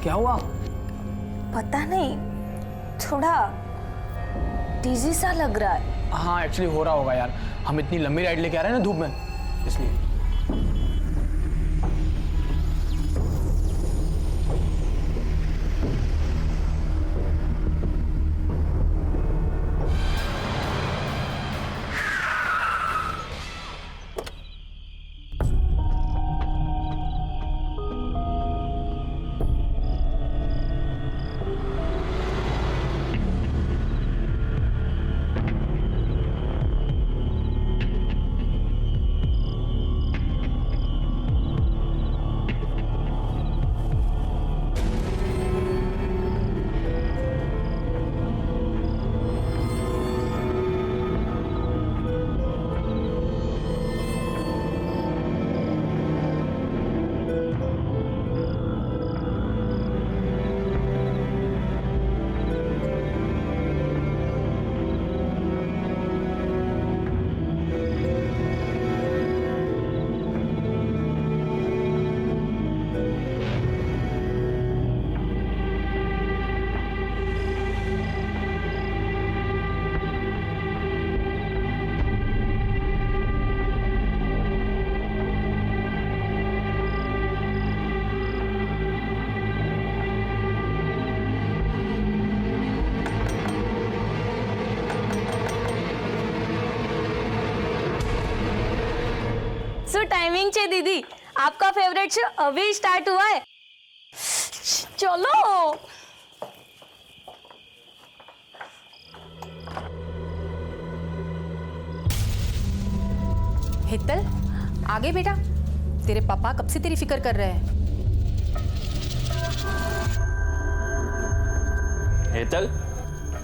क्या हुआ? पता नहीं, थोड़ा डिजी सा लग रहा है। हाँ एक्चुअली हो रहा होगा यार, हम इतनी लंबी राइड लेके आ रहे हैं ना धूप में, इसलिए। सो टाइमिंग छे दीदी, आपका फेवरेट शो अभी स्टार्ट हुआ है। चलो। हेतल, आगे बेटा। तेरे पापा कब से तेरी फिक्र कर रहे हैं। हेतल,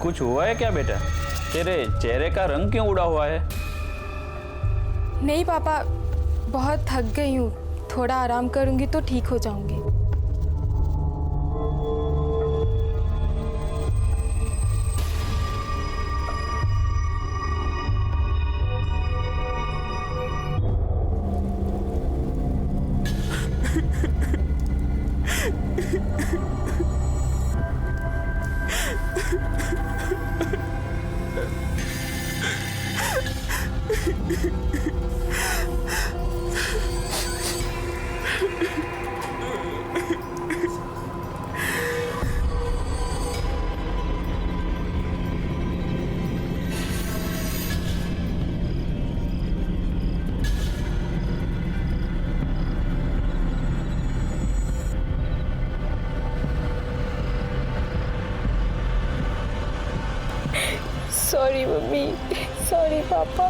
कुछ हुआ है क्या बेटा? तेरे चेहरे का रंग क्यों उड़ा हुआ है? नहीं पापा, बहुत थक गई हूँ, थोड़ा आराम करूँगी तो ठीक हो जाऊँगी। सॉरी मम्मी, सॉरी पापा।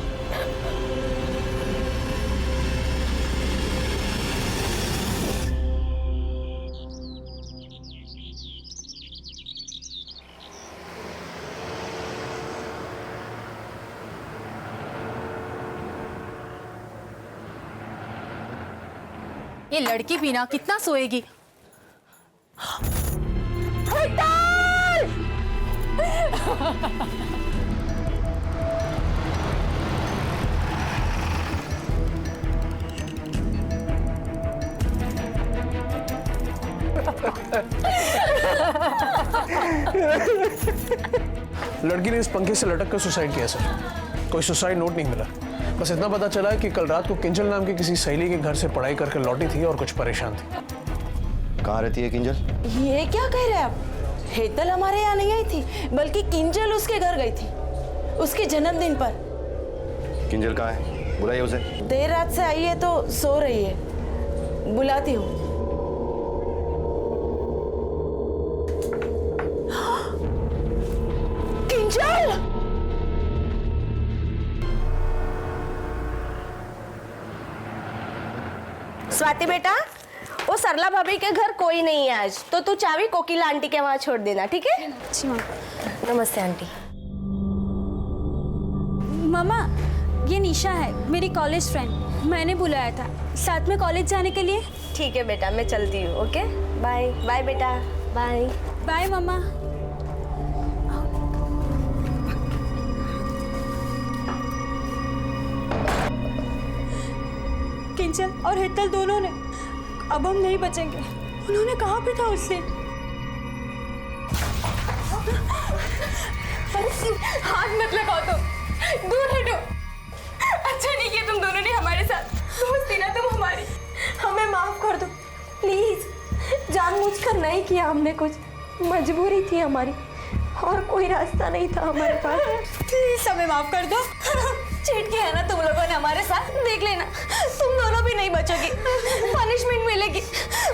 ये लड़की भी ना कितना सोएगी। लड़की ने इस पंखे से लटक कर सुसाइड किया सर। कोई सुसाइड नोट नहीं मिला, बस इतना पता चला है कि कल रात को किंजल नाम की किसी सहेली के घर से पढ़ाई करके लौटी थी और कुछ परेशान थी। कहाँ रहती है किंजल? ये क्या कह रहे हैं आप? हेतल हमारे यहाँ नहीं आई थी, बल्कि किंजल उसके घर गई थी, उसके जन्मदिन पर। किंजल कहाँ है? बुलाइए उसे। देर रात से आई है तो सो रही है, बुलाती हूँ। किंजल! स्वाति बेटा, वो सरला भाभी के घर कोई नहीं है आज, तो तू चाबी कोकिला आंटी के वहाँ छोड़ देना, ठीक है? जी माँ। नमस्ते आंटी। मामा, ये निशा है, मेरी कॉलेज फ्रेंड। मैंने बुलाया था साथ में कॉलेज जाने के लिए। ठीक है बेटा, मैं चलती हूँ। ओके, बाय बाय बेटा, बाय बाय मामा। किंजल और हेतल दोनों ने, अब हम नहीं बचेंगे। उन्होंने कहा भी था उससे। हाथ मत लगाओ तो, दूर हटो। अच्छा नहीं किया तुम दोनों ने हमारे साथ, दोस्ती ना तुम हमारी। हमें माफ कर दो प्लीज। जानबूझकर नहीं किया हमने कुछ, मजबूरी थी हमारी और कोई रास्ता नहीं था हमारे पास। प्लीज हमें माफ कर दो। चीट किया है ना तुम लोगों ने हमारे साथ, देख लेना तुम दोनों भी नहीं बचोगी। पनिशमेंट मिलेगी,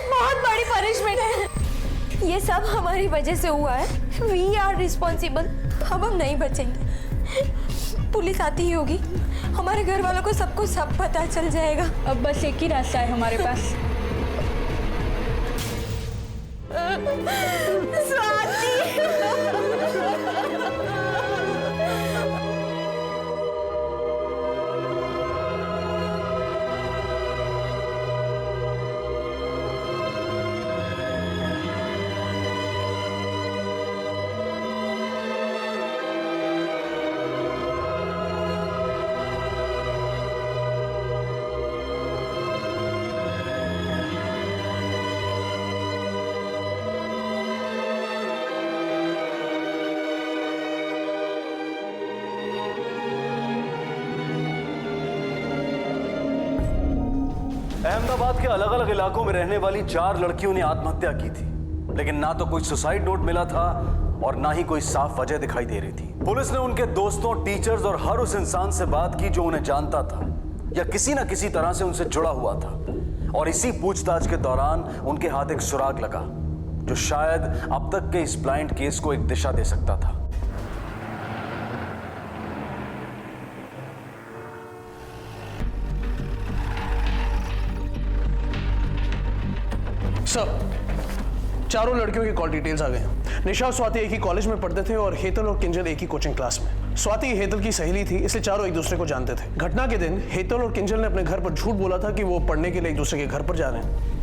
बहुत बड़ी पनिशमेंट। ये सब हमारी वजह से हुआ है, वी आर रिस्पॉन्सिबल। अब हम नहीं बचेंगे। पुलिस आती ही होगी, हमारे घर वालों को सबको सब पता चल जाएगा। अब बस एक ही रास्ता है हमारे पास। अहमदाबाद के अलग अलग इलाकों में रहने वाली 4 लड़कियों ने आत्महत्या की थी, लेकिन ना तो कोई सुसाइड नोट मिला था और ना ही कोई साफ वजह दिखाई दे रही थी। पुलिस ने उनके दोस्तों, टीचर्स और हर उस इंसान से बात की जो उन्हें जानता था या किसी ना किसी तरह से उनसे जुड़ा हुआ था, और इसी पूछताछ के दौरान उनके हाथ एक सुराग लगा जो शायद अब तक के इस ब्लाइंड केस को एक दिशा दे सकता था। सर, चारों लड़कियों की कॉल डिटेल्स आ गए हैं। निशा और स्वाति एक ही कॉलेज में पढ़ते थे और हेतल और किंजल एक ही कोचिंग क्लास में। स्वाति हेतल की सहेली थी, इसलिए चारों एक दूसरे को जानते थे। घटना के दिन हेतल और किंजल ने अपने घर पर झूठ बोला था कि वो पढ़ने के लिए एक दूसरे के घर पर जा रहे हैं।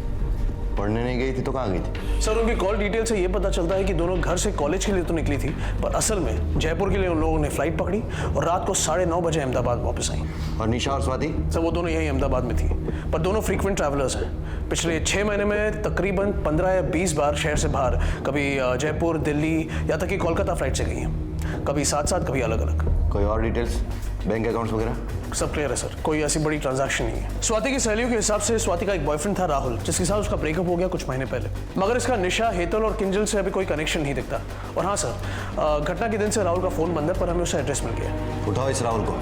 पढ़ने नहीं गई थी तो कहाँ गई थी? सर, उनकी कॉल डिटेल से ये पता चलता है कि दोनों घर से कॉलेज के लिए तो निकली थी, पर असल में जयपुर के लिए उन लोगों ने फ्लाइट पकड़ी और रात को 9:30 बजे अहमदाबाद वापस आई। और निशा और स्वाति? सर, वो दोनों यहीं अहमदाबाद में थी, पर दोनों फ्रीक्वेंट ट्रैवलर्स हैं। पिछले 6 महीने में तकरीबन 15 या 20 बार शहर से बाहर, कभी जयपुर, दिल्ली, या तक कि कोलकाता फ्लाइट से गई हैं। कभी साथ साथ, कभी अलग अलग। कोई और डिटेल्स, बैंक अकाउंट्स वगैरह? सब क्लियर है सर, कोई ऐसी बड़ी ट्रांजैक्शन नहीं है। स्वाति की सहेलियों के हिसाब से स्वाति का एक बॉयफ्रेंड था राहुल, जिसके साथ उसका ब्रेकअप हो गया कुछ महीने पहले, मगर इसका निशा, हेतल और किंजल से अभी कोई कनेक्शन नहीं दिखता। और हाँ सर, घटना के दिन से राहुल का फोन बंद है, पर हमें उसका एड्रेस मिल गया। उठाओ इस राहुल को।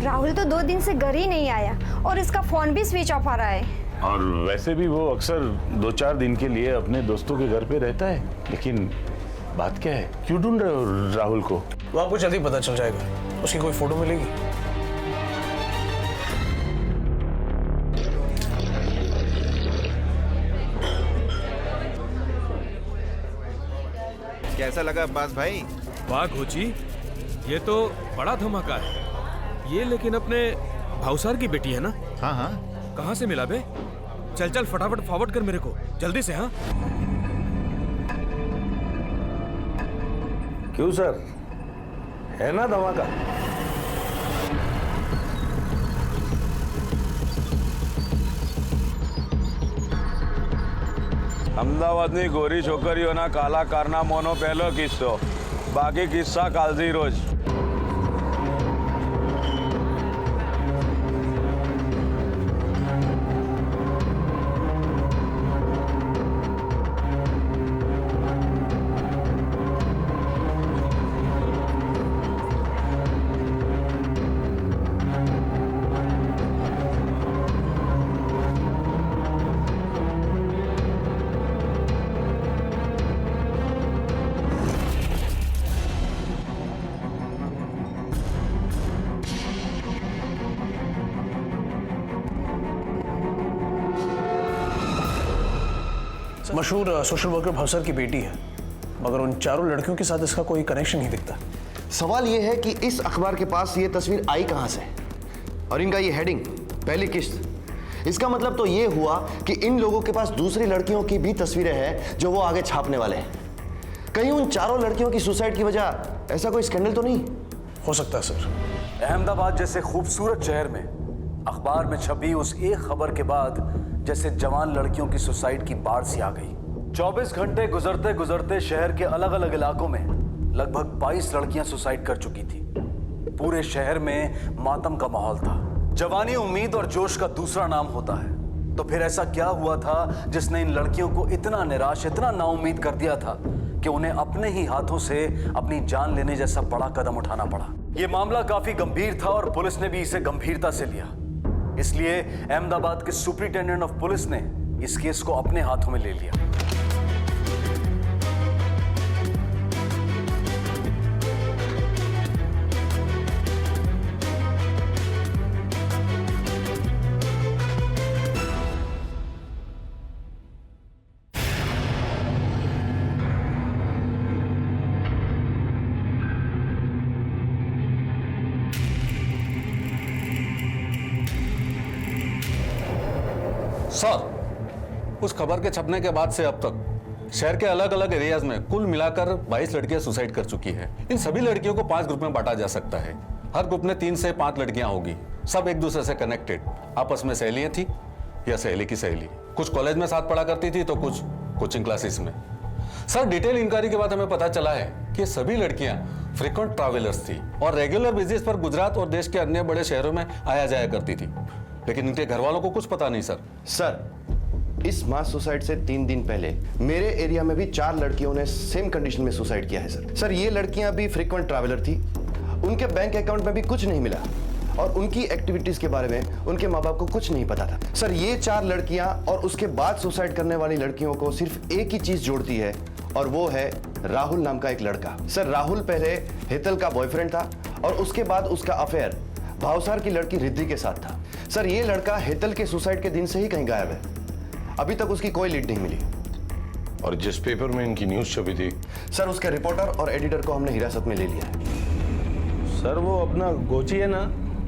राहुल तो 2 दिन से घर ही नहीं आया और इसका फोन भी स्विच ऑफ आ रहा है। और वैसे भी वो अक्सर 2-4 दिन के लिए अपने दोस्तों के घर पे रहता है। लेकिन बात क्या है, क्यों ढूंढ रहे हो राहुल को? वो आपको जल्दी पता चल जाएगा। उसकी कोई फोटो मिलेगी? कैसा लगा अब्बास भाई? वाह घोची, ये तो बड़ा धमाका है ये। लेकिन अपने भावसार की बेटी है ना? हाँ हाँ। कहाँ से मिला बे? चल चल फटाफट फॉरवर्ड कर मेरे को जल्दी से। हाँ क्यों सर, है ना धमाका? અમદાવાદની ગોરી છોકરીઓના કાલા કારનામાનો પહેલો કિસ્સો, બાકી કિસ્સા કાલથી રોજ. मशहूर सोशल वर्कर भावसर की बेटी है, मगर उन चारों लड़कियों के साथ इसका कोई कनेक्शन नहीं दिखता। सवाल यह है कि इस अखबार के पास ये तस्वीर आई कहां से, और इनका ये हेडिंग पहली किस्त। इसका मतलब तो ये हुआ कि इन लोगों के पास दूसरी लड़कियों की भी तस्वीरें हैं जो वो आगे छापने वाले हैं। कहीं उन चारों लड़कियों की सुसाइड की वजह ऐसा कोई स्कैंडल तो नहीं? हो सकता है सर। अहमदाबाद जैसे खूबसूरत शहर में अखबार में छपी उस एक खबर के बाद जैसे जवान लड़कियों की सुसाइड की बाढ़ सी आ गई। 24 घंटे गुजरते गुजरते शहर के अलग अलग इलाकों में लगभग 22 लड़कियां सुसाइड कर चुकी थी। पूरे शहर में मातम का माहौल था। जवानी उम्मीद और जोश का दूसरा नाम होता है। तो फिर ऐसा क्या हुआ था जिसने इन लड़कियों को इतना निराश, इतना नाउम्मीद कर दिया था कि उन्हें अपने ही हाथों से अपनी जान लेने जैसा बड़ा कदम उठाना पड़ा। यह मामला काफी गंभीर था और पुलिस ने भी इसे गंभीरता से लिया। इसलिए अहमदाबाद के सुपरिटेंडेंट ऑफ पुलिस ने इस केस को अपने हाथों में ले लिया। सर, उस खबर के छपने के बाद से अब तक शहर के अलग अलग एरियाज में कुल मिलाकर 22 लड़कियां सुसाइड कर चुकी है। इन सभी लड़कियों को 5 ग्रुप में बांटा जा सकता है। हर ग्रुप में 3 से 5 लड़कियां होगी। सब एक दूसरे से कनेक्टेड, आपस में सहेलियां थी या सहेली की सहेली। कुछ कॉलेज में साथ पढ़ा करती थी तो कुछ कोचिंग क्लासेस में। सर, डिटेल इंक्वायरी के बाद हमें पता चला है कि सभी लड़कियां फ्रीक्वेंट ट्रैवलर्स थी और रेगुलर बेसिस पर गुजरात और देश के अन्य बड़े शहरों में आया जाया करती थी, लेकिन इनके घर वालों को कुछ पता नहीं। सर, इस मास सुसाइड से 3 दिन पहले मेरे एरिया में भी 4 लड़कियों ने सेम कंडीशन में सुसाइड किया है सर। सर, ये लड़कियां भी फ्रीक्वेंट ट्रैवलर थी, उनके बैंक अकाउंट में भी कुछ नहीं मिला और उनकी एक्टिविटीज के बारे में उनके माँ बाप को कुछ नहीं पता था। सर, ये 4 लड़कियां और उसके बाद सुसाइड करने वाली लड़कियों को सिर्फ एक ही चीज जोड़ती है और वो है राहुल नाम का एक लड़का। सर, राहुल पहले हेतल का बॉयफ्रेंड था और उसके बाद उसका अफेयर भावसार की लड़की रिद्धि के साथ था। सर, ये लड़का हेतल के सुसाइड के दिन से ही कहीं गायब है। अभी तक उसकी कोई लीड नहीं मिली। और जिस पेपर में इनकी न्यूज छपी थी, सर, उसके रिपोर्टर और एडिटर को हमने हिरासत में ले लिया है। सर वो अपना गोची है ना,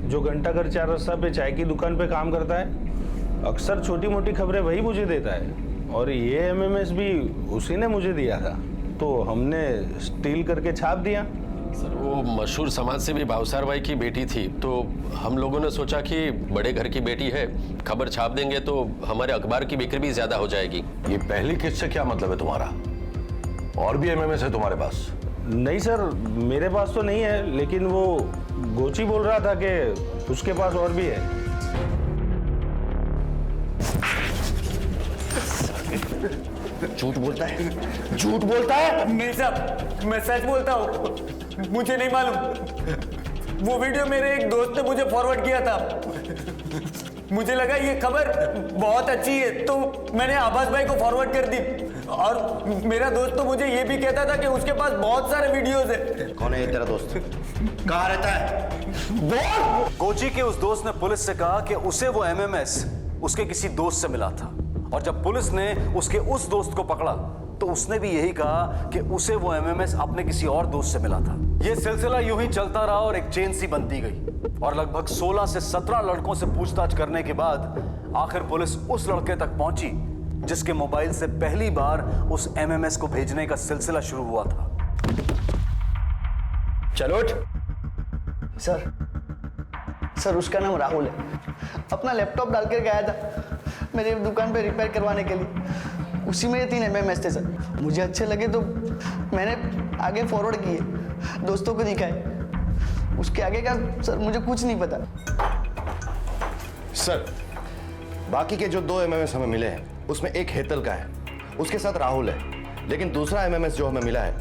जो घंटा घर 4 रास्ता पे चाय की दुकान पे काम करता है, अक्सर छोटी मोटी खबरें वही मुझे देता है और ये एमएमएस भी उसी ने मुझे दिया था, तो हमने स्टील करके छाप दिया। सर, वो मशहूर समाज सेवी भावसार भाई की बेटी थी, तो हम लोगों ने सोचा कि बड़े घर की बेटी है, खबर छाप देंगे तो हमारे अखबार की बिक्री भी ज्यादा हो जाएगी। ये पहली किस्त से क्या मतलब है तुम्हारा? और भी एमएमएस है तुम्हारे पास? नहीं सर, मेरे पास तो नहीं है, लेकिन वो गोची बोल रहा था कि उसके पास और भी है। झूठ बोलता है, झूठ बोलता है। नहीं साहब, मैं सच बोलता हूँ, मुझे नहीं मालूम। वो वीडियो मेरे एक दोस्त ने मुझे फॉरवर्ड किया था। मुझे लगा ये खबर बहुत अच्छी है तो मैंने आभास भाई को फॉरवर्ड कर दी और मेरा दोस्त तो मुझे ये भी कहता था कि उसके पास बहुत सारे वीडियोस है। कौन है ये तेरा दोस्त? कहाँ रहता है? कोची के उस दोस्त ने पुलिस से कहा कि उसे वो एमएमएस उसके किसी दोस्त से मिला था और जब पुलिस ने उसके उस दोस्त को पकड़ा तो उसने भी यही कहा कि उसे वो एमएमएस अपने किसी और दोस्त से मिला था। यह सिलसिला यूं ही चलता रहा और एक चेन सी बनती गई और लगभग 16 से 17 लड़कों से पूछताछ करने के बाद आखिर पुलिस उस लड़के तक पहुंची जिसके मोबाइल से पहली बार उस एमएमएस को भेजने का सिलसिला शुरू हुआ था। चलो सर, उसका नाम राहुल है। अपना लैपटॉप डाल कर गया था मेरे दुकान पे रिपेयर करवाने के लिए। उसी में 3 एमएमएस थे सर। मुझे अच्छे लगे तो मैंने आगे फॉरवर्ड किए, दोस्तों को दिखाए। उसके आगे का सर मुझे कुछ नहीं पता। सर, बाकी के जो 2 एमएमएस हमें मिले हैं उसमें एक हेतल का है, उसके साथ राहुल है, लेकिन दूसरा एमएमएस जो हमें मिला है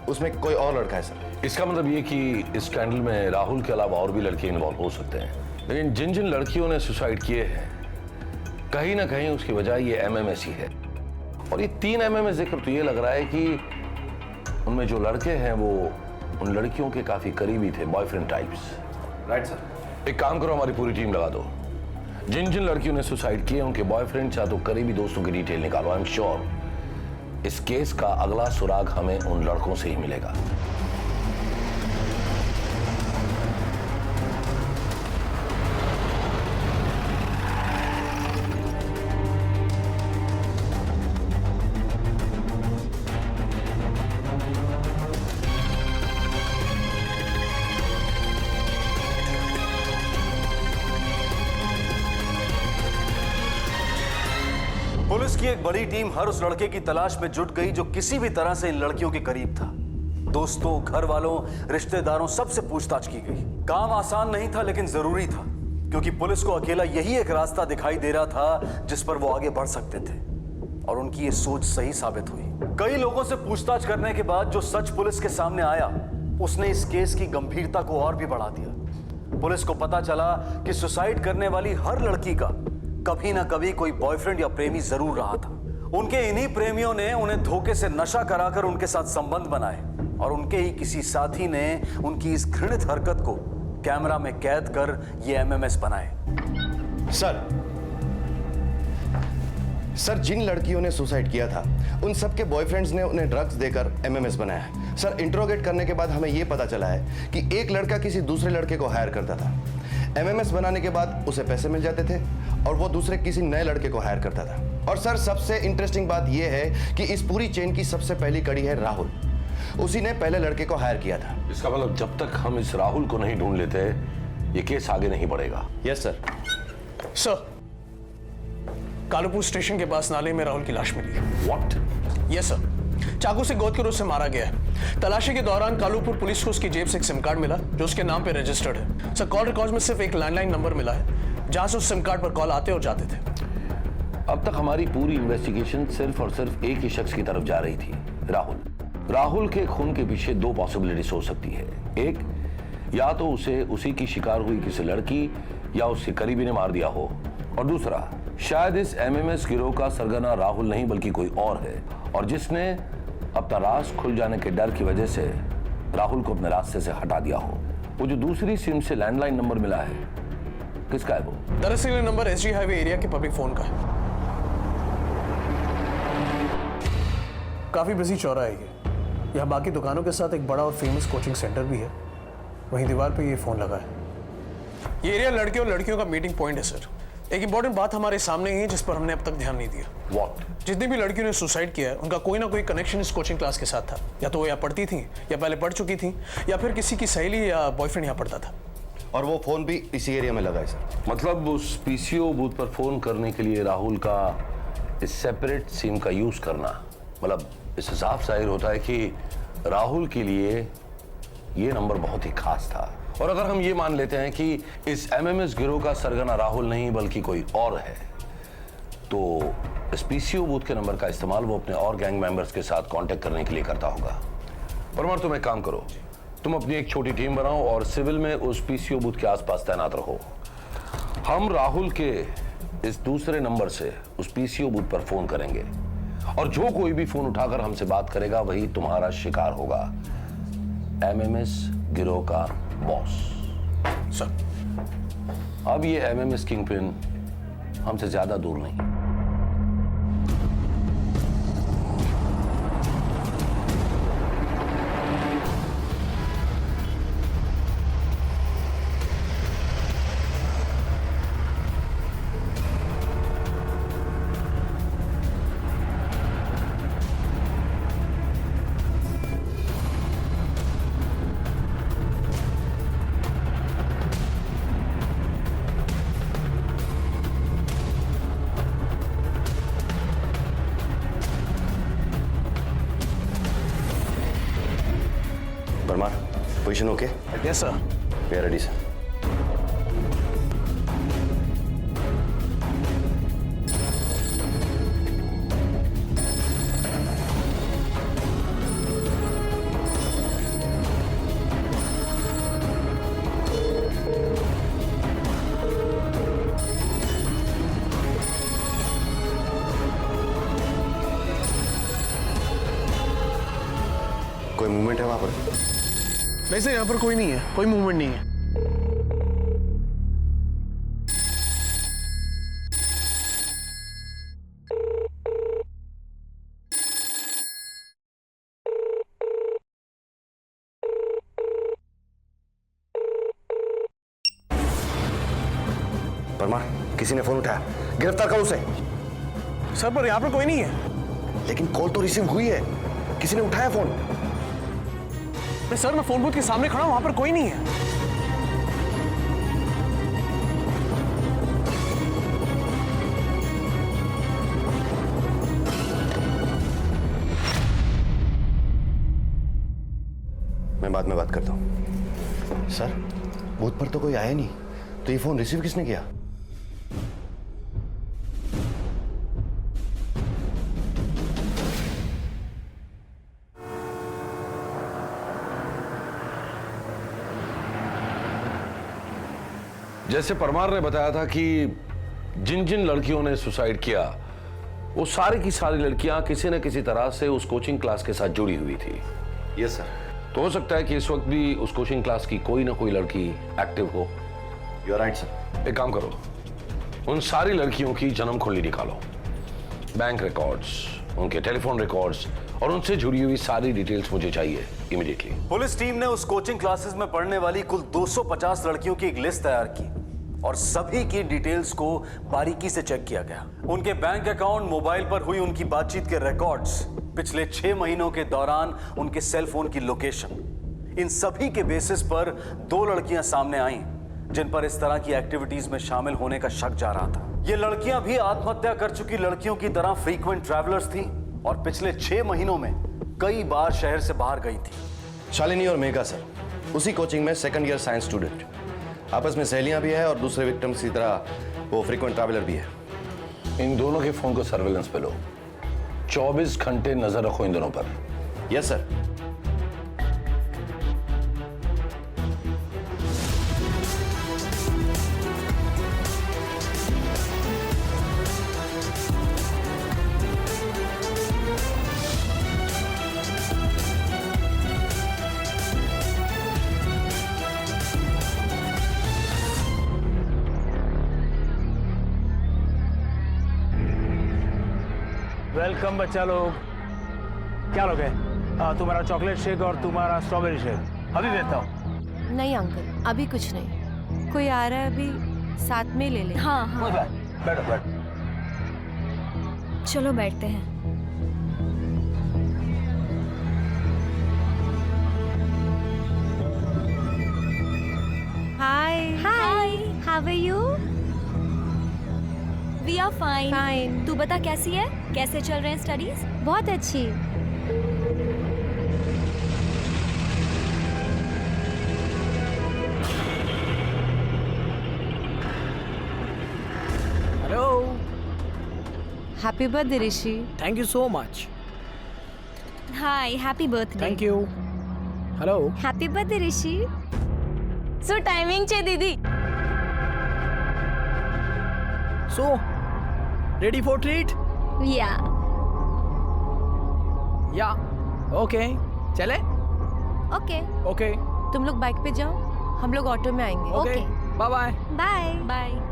उसमें कोई और लड़का है सर। इसका मतलब ये कि इस स्कैंडल में राहुल के अलावा और भी लड़के इन्वॉल्व हो सकते हैं, लेकिन जिन जिन लड़कियों ने सुसाइड किए हैं कहीं ना कहीं उसकी वजह ये एमएमएस ही है। और ये 3 एमएमएस देखकर तो ये लग रहा है कि उनमें जो लड़के हैं वो उन लड़कियों के काफी करीबी थे, बॉयफ्रेंड टाइप्स। Right sir. एक काम करो, हमारी पूरी टीम लगा दो। जिन जिन लड़कियों ने सुसाइड किए उनके बॉयफ्रेंड या तो करीबी दोस्तों की डिटेल निकालो। आई एम श्योर इस केस का अगला सुराग हमें उन लड़कों से ही मिलेगा। पुलिस की एक बड़ी टीम हर उस लड़के की तलाश में जुट गई जो किसी भी तरह से इन लड़कियों के करीब था। दोस्तों, घर वालों, रिश्तेदारों, सबसे पूछताछ की गई। काम आसान नहीं था लेकिन जरूरी था, क्योंकि पुलिस को अकेला यही एक रास्ता दिखाई दे रहा था जिस पर वो आगे बढ़ सकते थे, और उनकी ये सोच सही साबित हुई। कई लोगों से पूछताछ करने के बाद जो सच पुलिस के सामने आया, उसने इस केस की गंभीरता को और भी बढ़ा दिया। पुलिस को पता चला कि सुसाइड करने वाली हर लड़की का कभी ना कभी कोई बॉयफ्रेंड या प्रेमी जरूर रहा था। उनके इन्हीं प्रेमियों ने उन्हें धोखे से नशा कराकर उनके साथ संबंध बनाए, और उनके ही किसी साथी ने उनकी इस घृणित हरकत को कैमरा में कैद कर ये एमएमएस बनाए। सर, जिन लड़कियों ने सुसाइड किया था उन सबके बॉयफ्रेंड्स ने उन्हें ड्रग्स देकर एमएमएस बनाया है। सर, इंट्रोगेट करने के बाद हमें यह पता चला है कि एक लड़का किसी दूसरे लड़के को हायर करता था। एमएमएस बनाने के बाद उसे पैसे मिल जाते थे और वो दूसरे किसी नए लड़के को हायर करता था। और सर, सबसे इंटरेस्टिंग बात यह है कि इस पूरी चेन की सबसे पहली कड़ी है राहुल। उसी ने पहले लड़के को हायर किया था। इसका मतलब जब तक हम इस राहुल को नहीं ढूंढ लेते ये केस आगे नहीं बढ़ेगा। Yes sir. Sir, Kalupur station के पास नाले में राहुल की लाश मिली। व्हाट? यस सर, चाकू से गोद कर उसे मारा गया है। तलाशी के दौरान कालूपुर पुलिस को उसकी जेब से एक सिम कार्ड मिला जो उसके नाम पे रजिस्टर्ड है। सर, कॉल रिकॉर्ड में सिर्फ एक लैंडलाइन नंबर मिला है जहां से उस सिम कार्ड पर कॉल आते और जाते थे। अब तक हमारी पूरी इन्वेस्टिगेशन सिर्फ और सिर्फ एक ही शख्स की तरफ जा रही थी, राहुल। राहुल के खून के पीछे दो पॉसिबिलिटीज हो सकती है। एक, या तो उसे उसी की शिकार हुई किसी लड़की या उसके करीबी ने मार दिया हो, और दूसरा, शायद इस एमएमएस गिरोह का सरगना राहुल नहीं बल्कि कोई और है, और जिसने अपना राज खुल जाने के डर की वजह से राहुल को अपने रास्ते से हटा दिया हो। वो जो दूसरी सिम से लैंडलाइन नंबर मिला है, किसका है वो? दरअसल ये नंबर एसजी हाईवे एरिया के पब्लिक फोन का है। काफी बिजी चौराहा है ये। यहाँ बाकी दुकानों के साथ एक बड़ा और फेमस कोचिंग सेंटर भी है। वहीं दीवार पे ये फोन लगा है। ये एरिया लड़के और लड़कियों का मीटिंग पॉइंट है सर। एक इंपॉर्टेंट बात हमारे सामने है जिस पर हमने अब तक ध्यान नहीं दिया। What? जितनी भी लड़कियों ने सुसाइड किया है उनका कोई ना कोई कनेक्शन इस कोचिंग क्लास के साथ था। या तो वो यहाँ पढ़ती थी, या पहले पढ़ चुकी थी, या फिर किसी की सहेली या बॉयफ्रेंड यहाँ पढ़ता था। और वो फोन भी इसी एरिया में लगा है सर। मतलब उस पीसीओ बूथ पर फोन करने के लिए राहुल का इस सेपरेट सिम का यूज करना, मतलब इससे साफ जाहिर होता है कि राहुल के लिए ये नंबर बहुत ही खास था। और अगर हम ये मान लेते हैं कि इस एमएमएस गिरोह का सरगना राहुल नहीं बल्कि कोई और है, तो इस पीसीओ बूथ के नंबर का इस्तेमाल वो अपने और गैंग मेंबर्स के साथ कांटेक्ट करने के लिए करता होगा। परमार, तुम एक काम करो, तुम अपनी एक छोटी टीम बनाओ और सिविल में उस पीसीओ बूथ के आसपास तैनात रहो। हम राहुल के इस दूसरे नंबर से उस पीसीओ बूथ पर फोन करेंगे, और जो कोई भी फोन उठाकर हमसे बात करेगा वही तुम्हारा शिकार होगा, एमएमएस गिरोह का बॉस। सर, अब ये एमएमएस किंगपिन हमसे ज्यादा दूर नहीं। Parmar, position okay? Yes sir. We are ready sir. कोई मूवमेंट है वहां पर? वैसे यहाँ पर कोई नहीं है, कोई मूवमेंट नहीं है। परमार, किसी ने फोन उठाया, गिरफ्तार करो उसे। सर, पर यहाँ पर कोई नहीं है। लेकिन कॉल तो रिसीव हुई है, किसी ने उठाया फोन। सर, मैं फोन बूथ के सामने खड़ा हूं, वहां पर कोई नहीं है। बाद में बात करता हूँ। सर, बूथ पर तो कोई आया नहीं, तो ये फोन रिसीव किसने किया? जैसे परमार ने बताया था कि जिन जिन लड़कियों ने सुसाइड किया वो सारी की सारी लड़कियां किसी न किसी तरह से उस कोचिंग क्लास के साथ जुड़ी हुई थी। Yes sir. तो हो सकता है कि इस वक्त भी उस कोचिंग क्लास की कोई ना कोई लड़की एक्टिव हो। You are right sir. एक काम करो, उन सारी लड़कियों की जन्म कुंडली निकालो, बैंक रिकॉर्ड्स, उनके टेलीफोन रिकॉर्ड्स और उनसे जुड़ी हुई सारी डिटेल्स मुझे चाहिए इमीडिएटली। पुलिस टीम ने उस कोचिंग क्लासेस में पढ़ने वाली कुल 250 लड़कियों की एक लिस्ट तैयार की और सभी की डिटेल्स को बारीकी से चेक किया गया। उनके बैंक अकाउंट, मोबाइल पर हुई उनकी बातचीत के रिकॉर्ड्स, पिछले 6 महीनों के दौरान उनके सेल फोन की लोकेशन, इन सभी के बेसिस पर 2 लड़कियां सामने आईं जिन पर इस तरह की एक्टिविटीज में शामिल होने का शक जा रहा था। ये लड़कियां भी आत्महत्या कर चुकी लड़कियों की तरह फ्रीक्वेंट ट्रैवलर्स थी और पिछले 6 महीनों में कई बार शहर से बाहर गई थी। शालिनी और मेघा सर, उसी कोचिंग में सेकंड ईयर साइंस स्टूडेंट, आपस में सहेलियां भी है और दूसरे विक्टिम्स की तरह वो फ्रीक्वेंट ट्रैवलर भी है। इन दोनों के फोन को सर्वेलेंस पे लो, 24 घंटे नजर रखो इन दोनों पर। Yes sir. वेलकम बच्चा लोग। क्या लोगे? तुम्हारा चॉकलेट शेक और तुम्हारा स्ट्रॉबेरी शेक अभी देता हूँ। नहीं अंकल, अभी कुछ नहीं। कोई आ रहा है अभी, साथ में ले ले। हाँ हाँ। बैठो बैठो। चलो बैठते हैं। Hi hi, how are you? We are fine. Fine. तू बता कैसी है? कैसे चल रहे हैं स्टडीज? बहुत अच्छी। Hello. Happy birthday Rishi. Thank you so much. Hi, happy birthday. Thank you. Hello. Happy birthday Rishi. So timing छे दीदी। So ready for treat? या ओके, चले? Okay okay. तुम लोग बाइक पे जाओ, हम लोग ऑटो में आएंगे। Okay, bye bye. Bye bye.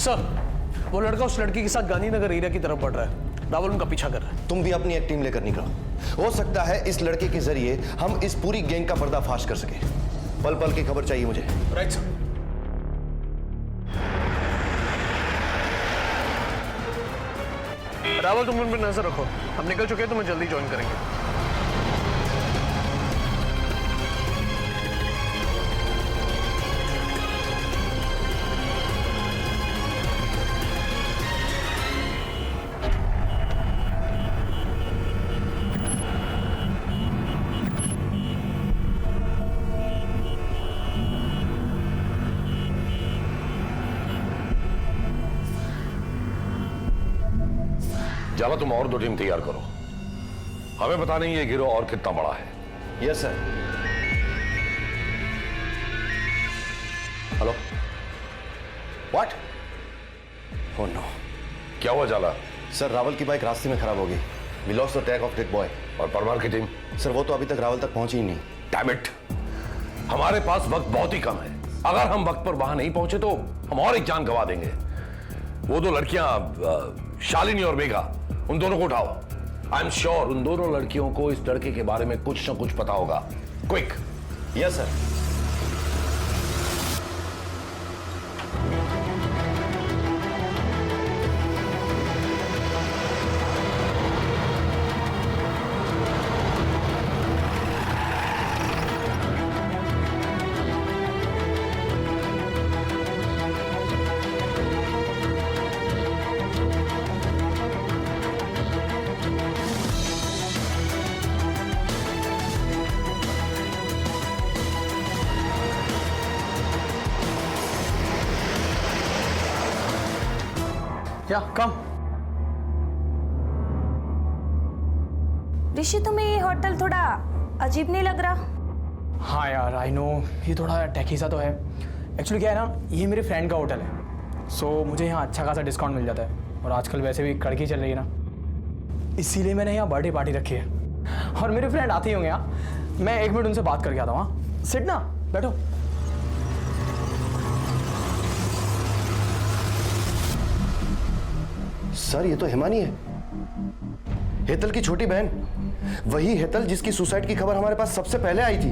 Sir, वो लड़का उस लड़की के साथ गांधीनगर एरिया की तरफ बढ़ रहा है। राहुल उनका पीछा कर रहा है। तुम भी अपनी एक टीम लेकर निकलो। हो सकता है इस लड़के के जरिए हम इस पूरी गैंग का पर्दाफाश कर सके। पल पल की खबर चाहिए मुझे। Right sir. राहुल, तुम उन पर नजर रखो। हम निकल चुके हैं, तुम्हें जल्दी ज्वाइन करेंगे। जाला, तुम और 2 टीम तैयार करो। हमें पता नहीं ये गिरोह और कितना बड़ा है। Yes sir. Hello. What? Oh no. क्या हुआ जाला? सर, रावल की बाइक रास्ते में खराब हो गई। We lost the track of that boy. और परमार की टीम? सर वो तो अभी तक राहुल तक पहुंची ही नहीं। डैम इट, हमारे पास वक्त बहुत ही कम है। अगर हम वक्त पर वहां नहीं पहुंचे तो हम और एक जान गंवा देंगे। वो दो लड़कियां शालिनी और मेघा, उन दोनों को उठाओ। आई एम श्योर उन दोनों लड़कियों को इस लड़के के बारे में कुछ ना कुछ पता होगा। क्विक। Yes sir. या कम। ऋषि, तुम्हें ये होटल थोड़ा अजीब नहीं लग रहा? हाँ यार, आई नो ये थोड़ा टैकी सा तो है। एक्चुअली क्या है ना, ये मेरे फ्रेंड का होटल है, सो मुझे यहाँ अच्छा खासा डिस्काउंट मिल जाता है। और आजकल वैसे भी कड़की चल रही है ना, इसीलिए मैंने यहाँ बर्थडे पार्टी रखी है। और मेरे फ्रेंड आते ही होंगे यहाँ। मैं 1 मिनट उनसे बात करके आता हूँ। हाँ, सिट ना, बैठो। सर ये तो हिमानी है, हेतल की छोटी बहन। वही हेतल जिसकी सुसाइड की खबर हमारे पास सबसे पहले आई थी।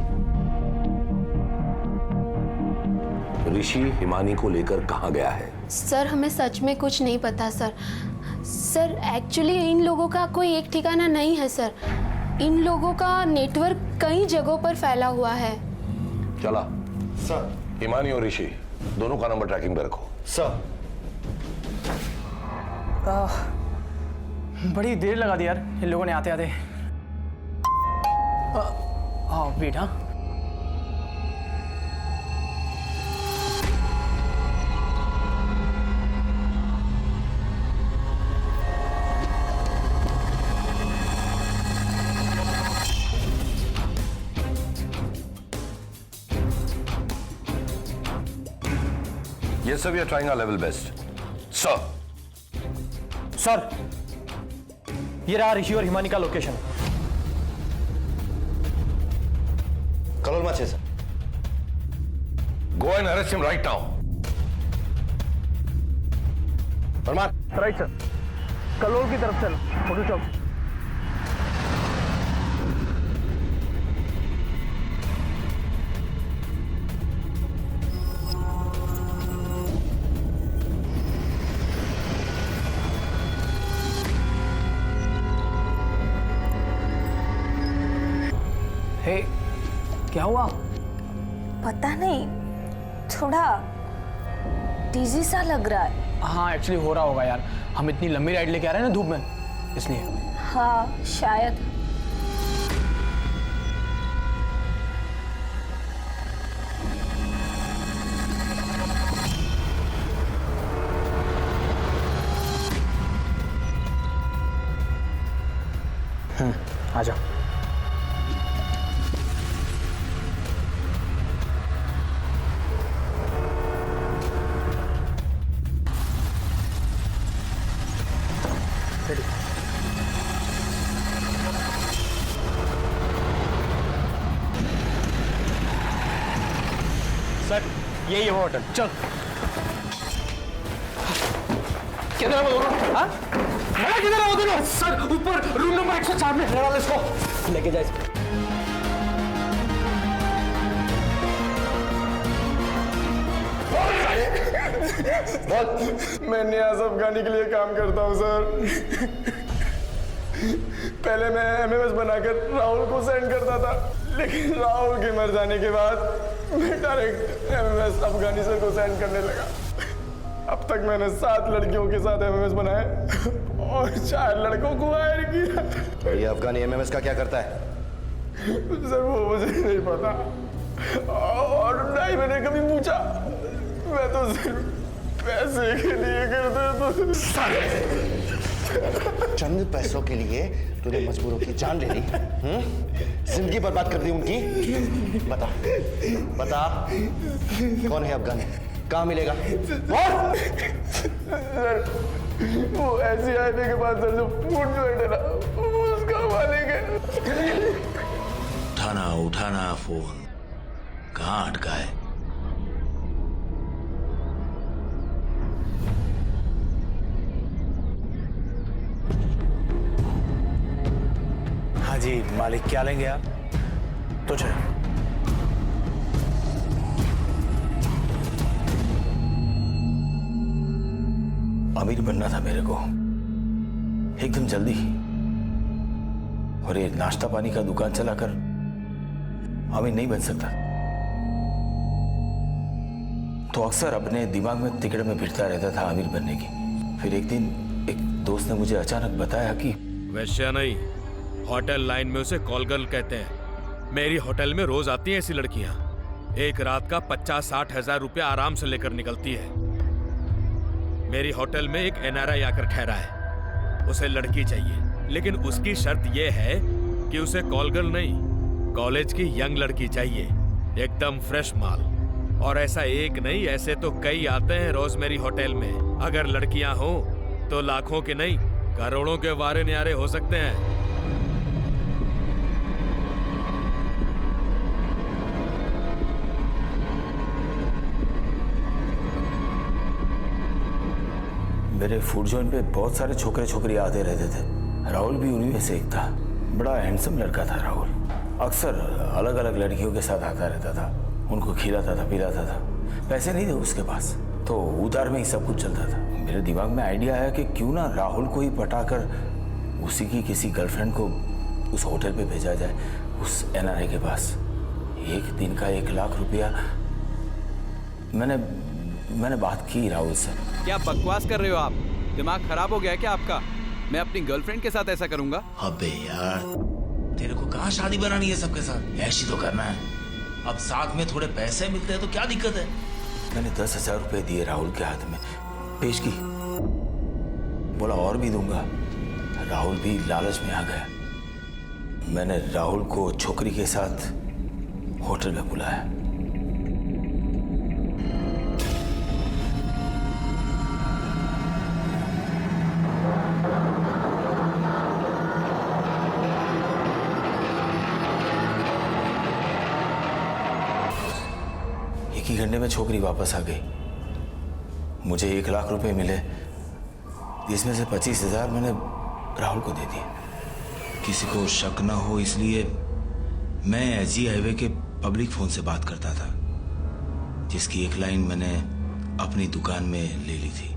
ऋषि हिमानी को लेकर कहां गया है? सर हमें सच में कुछ नहीं पता सर। सर एक्चुअली इन लोगों का कोई एक ठिकाना नहीं है सर। इन लोगों का नेटवर्क कई जगहों पर फैला हुआ है। चला सर। हिमानी और ऋषि दोनों का नंबर ट्रैकिंग पे रखो। सर। बड़ी देर लगा दी यार इन लोगों ने आते आते। हाँ वेट। हाँ Yes sir, we are trying our level best. Sir. Sir, ये रहा ऋषि और हिमानी का लोकेशन। कलोल माचे sir. Go and arrest him right now. Parmar. Right sir. Kalol की तरफ चल, होटल चौक। हे, क्या हुआ? पता नहीं, थोड़ा डिजी सा लग रहा है। हाँ एक्चुअली हो रहा होगा यार, हम इतनी लंबी राइड लेके आ रहे हैं ना धूप में, इसलिए। हाँ शायद। आ जाओ। सर यही है वो होटल, चल। किधर है वो दोनों? हाँ? किधर है वो दोनों? सर ऊपर रूम नंबर 104 में रहने वाले, इसको लेके जाए। मैं नियाज अफगानी के लिए काम करता हूँ सर। पहले मैं एमएमएस बनाकर राहुल को सेंड करता था, लेकिन राहुल के मर जाने के बाद मैं डायरेक्ट एमएमएस अफगानी सर को सेंड करने लगा। अब तक मैंने 7 लड़कियों के साथ एमएमएस बनाए और 4 लड़कों को हायर किया। ये अफगानी एमएमएस का क्या करता है? सर वो मुझे नहीं पता और ना ही मैंने कभी पूछा। मैं तो सिर्फ पैसे के लिए करता था। चंद पैसों के लिए तूने मजबूरों की जान ले ली, जिंदगी बर्बाद कर दी उनकी। बता बता कौन है अफगानी, कहाँ मिलेगा? सर वो ऐसी हाईवे के पास सर जो फूड जो है ना, करवा लेंगे। उठाना फोन, कहाँ अटका है? हाँ जी मालिक, क्या लेंगे आप? तुझे अमीर बनना था मेरे को, एकदम जल्दी। और ये नाश्ता पानी का दुकान चलाकर अमीर नहीं बन सकता। तो अक्सर अपने दिमाग में तिकड़ में फिरता रहता था अमीर बनने की। फिर एक दिन एक दोस्त ने मुझे अचानक बताया कि वैश्या नहीं, होटल लाइन में उसे कॉल गर्ल कहते हैं। मेरी होटल में रोज आती हैं ऐसी लड़कियां। एक रात का 50-60 हजार रुपया आराम से लेकर निकलती है। मेरी होटल में एक NRI आकर ठहरा है। उसे लड़की चाहिए, लेकिन उसकी शर्त यह है कि उसे कॉल गर्ल नहीं, कॉलेज की यंग लड़की चाहिए, एकदम फ्रेश माल। और ऐसा एक नहीं, ऐसे तो कई आते हैं रोज मेरी होटल में। अगर लड़कियां हो तो लाखों के नहीं, करोड़ों के वारे न्यारे हो सकते हैं। मेरे फूड जॉइंट पे बहुत सारे छोकरे छोकरी आते रहते थे। राहुल भी उन्हीं में से एक था। बड़ा हैंडसम लड़का था राहुल। अक्सर अलग अलग लड़कियों के साथ आता रहता था, उनको खिलाता था, पिलाता था। पैसे नहीं थे उसके पास, तो उधार में ही सब कुछ चलता था। मेरे दिमाग में आइडिया आया कि क्यों ना राहुल को ही पटाकर उसी की किसी गर्लफ्रेंड को उस होटल पे भेजा जाए, उस NRI के पास। एक दिन का 1 लाख रुपया। मैंने बात की राहुल से। क्या बकवास कर रहे हो आप? दिमाग खराब हो गया है क्या आपका? मैं अपनी गर्लफ्रेंड के साथ ऐसा करूंगा? अबे यार, तेरे को कहाँ शादी बनानी है सबके साथ? ऐसी तो करना है। अब साथ में थोड़े पैसे मिलते हैं तो क्या दिक्कत है? मैंने 10,000 रुपए दिए राहुल के हाथ में, पेश की। बोला और भी दूंगा। राहुल भी लालच में आ गया। मैंने राहुल को छोकरी के साथ होटल में बुलाया। एक ही घंटे में छोकरी वापस आ गई। मुझे 1 लाख रुपए मिले, इसमें से 25,000 मैंने राहुल को दे दिए। किसी को शक ना हो इसलिए मैं SG हाईवे के पब्लिक फोन से बात करता था, जिसकी एक लाइन मैंने अपनी दुकान में ले ली थी।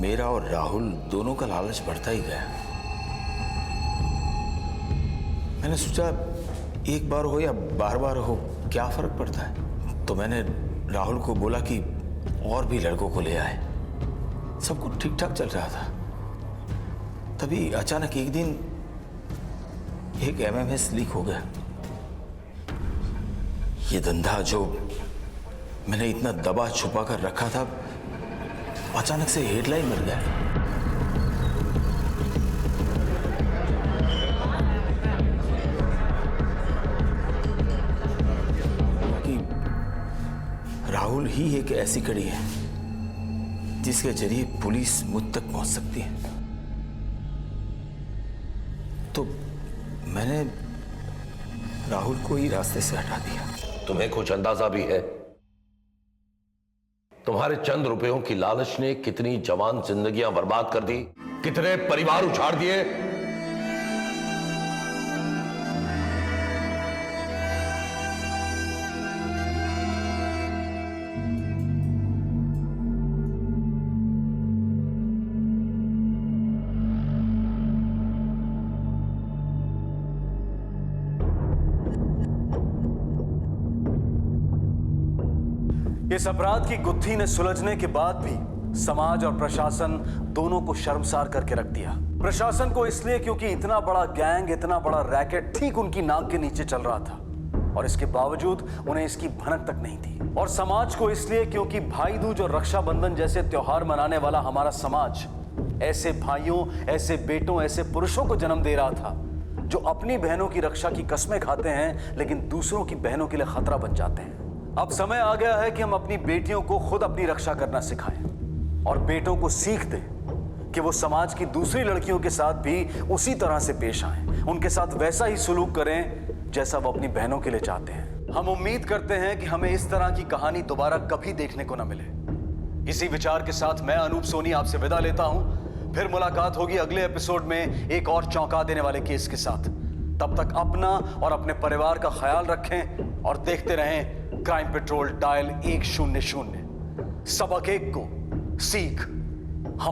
मेरा और राहुल दोनों का लालच बढ़ता ही गया। मैंने सोचा एक बार हो या बार बार हो, क्या फर्क पड़ता है। तो मैंने राहुल को बोला कि और भी लड़कों को ले आए। सब कुछ ठीक ठाक चल रहा था। तभी अचानक एक दिन एक MMS लीक हो गया। ये धंधा जो मैंने इतना दबा छुपा कर रखा था, अचानक से हेडलाइन बन गया। राहुल ही एक ऐसी कड़ी है जिसके जरिए पुलिस मुझ तक पहुंच सकती है। तो मैंने राहुल को ही रास्ते से हटा दिया। तुम्हें कुछ अंदाजा भी है तुम्हारे चंद रुपयों की लालच ने कितनी जवान जिंदगियां बर्बाद कर दी, कितने परिवार उछाड़ दिए? इस अपराध की गुत्थी ने सुलझने के बाद भी समाज और प्रशासन दोनों को शर्मसार करके रख दिया। प्रशासन को इसलिए क्योंकि इतना बड़ा गैंग, इतना बड़ा रैकेट ठीक उनकी नाक के नीचे चल रहा था, और इसके बावजूद उन्हें इसकी भनक तक नहीं थी। और समाज को इसलिए क्योंकि भाई दूज और रक्षाबंधन जैसे त्योहार मनाने वाला हमारा समाज ऐसे भाइयों, ऐसे बेटों, ऐसे पुरुषों को जन्म दे रहा था जो अपनी बहनों की रक्षा की कस्में खाते हैं, लेकिन दूसरों की बहनों के लिए खतरा बन जाते हैं। अब समय आ गया है कि हम अपनी बेटियों को खुद अपनी रक्षा करना सिखाएं और बेटों को सीख दें कि वो समाज की दूसरी लड़कियों के साथ भी उसी तरह से पेश आएं, उनके साथ वैसा ही सुलूक करें जैसा वो अपनी बहनों के लिए चाहते हैं। हम उम्मीद करते हैं कि हमें इस तरह की कहानी दोबारा कभी देखने को न मिले। इसी विचार के साथ मैं अनूप सोनी आपसे विदा लेता हूं। फिर मुलाकात होगी अगले एपिसोड में एक और चौंका देने वाले केस के साथ। तब तक अपना और अपने परिवार का ख्याल रखें और देखते रहें क्राइम पेट्रोल डायल 100। सबक एक को सीख